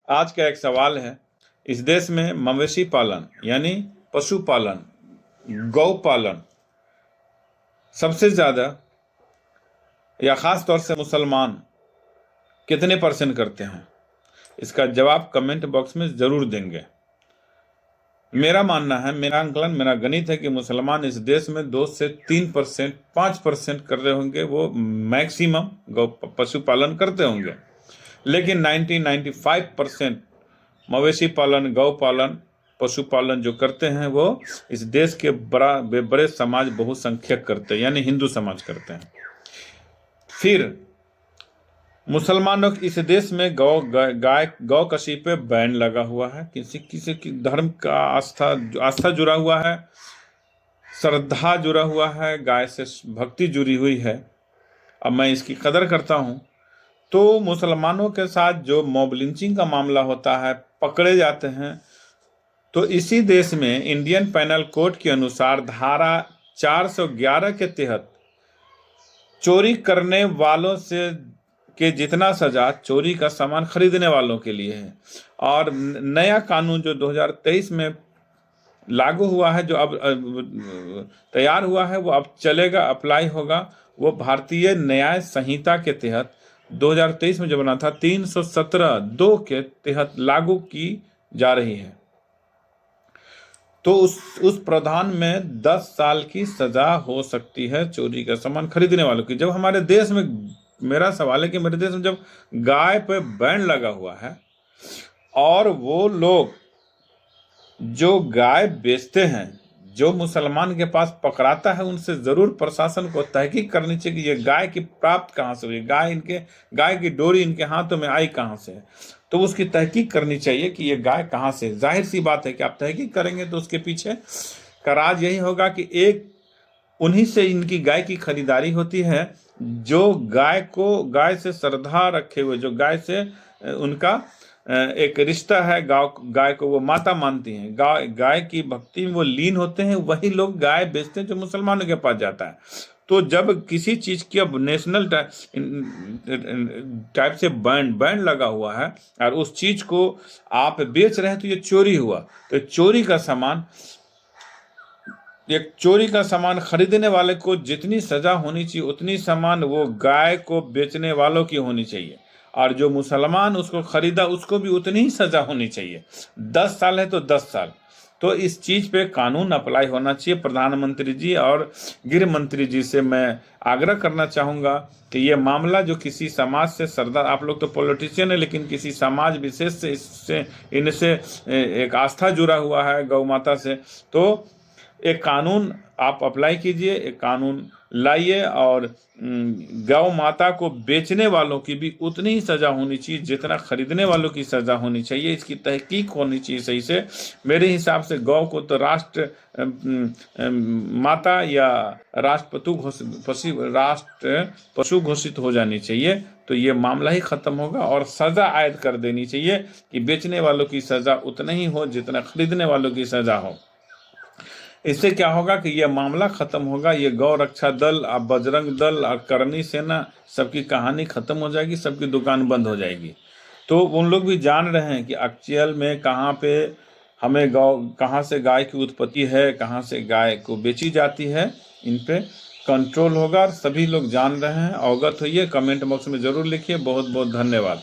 आज का एक सवाल है, इस देश में मवेशी पालन यानी पशुपालन, गौ पालन सबसे ज़्यादा या ख़ास तौर से मुसलमान कितने % करते हैं? इसका जवाब कमेंट बॉक्स में ज़रूर देंगे। मेरा मानना है, मेरा आंकलन, मेरा गणित है कि मुसलमान इस देश में 2 से 3%, 5% कर रहे होंगे, वो मैक्सिमम गौ पशुपालन करते होंगे। लेकिन 95% मवेशी पालन, गौ पालन, पशुपालन जो करते हैं वो इस देश के बड़े समाज बहुसंख्यक करते हैं, यानी हिंदू समाज करते हैं। फिर मुसलमानों इस देश में गौ कशी पे बैन लगा हुआ है। किसी की धर्म का आस्था जुड़ा हुआ है, श्रद्धा जुड़ा हुआ है, गाय से भक्ति जुड़ी हुई है। अब मैं इसकी कदर करता हूँ। तो मुसलमानों के साथ जो मॉब लिंचिंग का मामला होता है, पकड़े जाते हैं, तो इसी देश में इंडियन पेनल कोड के अनुसार धारा 411 के तहत चोरी करने वालों से के जितना सजा चोरी का सामान खरीदने वालों के लिए है। और नया कानून जो 2023 में लागू हुआ है, जो अब तैयार हुआ है, वो अब चलेगा, अप्लाई होगा। वो भारतीय न्याय संहिता के तहत 2023 में जो बना था 317(2) के तहत लागू की जा रही है। तो उस प्रावधान में 10 साल की सजा हो सकती है चोरी का सामान खरीदने वालों की। जब हमारे देश में, मेरा सवाल है कि मेरे देश में जब गाय पे बैन लगा हुआ है और वो लोग जो गाय बेचते हैं, जो मुसलमान के पास पकड़ाता है, उनसे ज़रूर प्रशासन को तहकीक करनी चाहिए कि ये गाय की प्राप्त कहाँ से हुई, गाय की डोरी इनके हाथों में आई कहाँ से है। तो उसकी तहकीक करनी चाहिए कि ये गाय कहाँ से। जाहिर सी बात है कि आप तहकीक करेंगे तो उसके पीछे का राज यही होगा कि एक उन्हीं से इनकी गाय की खरीदारी होती है जो गाय से श्रद्धा रखे हुए, जो गाय से उनका एक रिश्ता है, गाय को वो माता मानती हैं, गाय की भक्ति में वो लीन होते हैं, वही लोग गाय बेचते हैं जो मुसलमानों के पास जाता है। तो जब किसी चीज की अब नेशनल टाइप से बैन लगा हुआ है और उस चीज को आप बेच रहे हैं, तो ये चोरी हुआ। तो चोरी का सामान खरीदने वाले को जितनी सजा होनी चाहिए, उतनी सामान वो गाय को बेचने वालों की होनी चाहिए। और जो मुसलमान उसको खरीदा, उसको भी उतनी ही सजा होनी चाहिए। 10 साल है तो 10 साल। तो इस चीज पे कानून अप्लाई होना चाहिए। प्रधानमंत्री जी और गृह मंत्री जी से मैं आग्रह करना चाहूँगा कि ये मामला जो किसी समाज से सरदार, आप लोग तो पॉलिटिशियन है, लेकिन किसी समाज विशेष से इनसे एक आस्था जुड़ा हुआ है, गौ माता से, तो एक कानून आप अप्लाई कीजिए, एक कानून लाइए और गौ माता को बेचने वालों की भी उतनी ही सज़ा होनी चाहिए जितना खरीदने वालों की सज़ा होनी चाहिए। इसकी तहकीक होनी चाहिए सही से। मेरे हिसाब से गौ को तो राष्ट्र माता या राष्ट्र पशु घोषित हो जानी चाहिए। तो ये मामला ही ख़त्म होगा और सज़ा आयद कर देनी चाहिए कि बेचने वालों की सज़ा उतना ही हो जितना खरीदने वालों की सज़ा हो। इससे क्या होगा कि यह मामला खत्म होगा। ये गौ रक्षा दल, अब बजरंग दल और करनी सेना, सबकी कहानी खत्म हो जाएगी, सबकी दुकान बंद हो जाएगी। तो उन लोग भी जान रहे हैं कि एक्चुअल में कहाँ पे हमें कहाँ से गाय की उत्पत्ति है, कहाँ से गाय को बेची जाती है, इन पे कंट्रोल होगा। सभी लोग जान रहे हैं, अवगत होइए। कमेंट बॉक्स में ज़रूर लिखिए। बहुत बहुत धन्यवाद।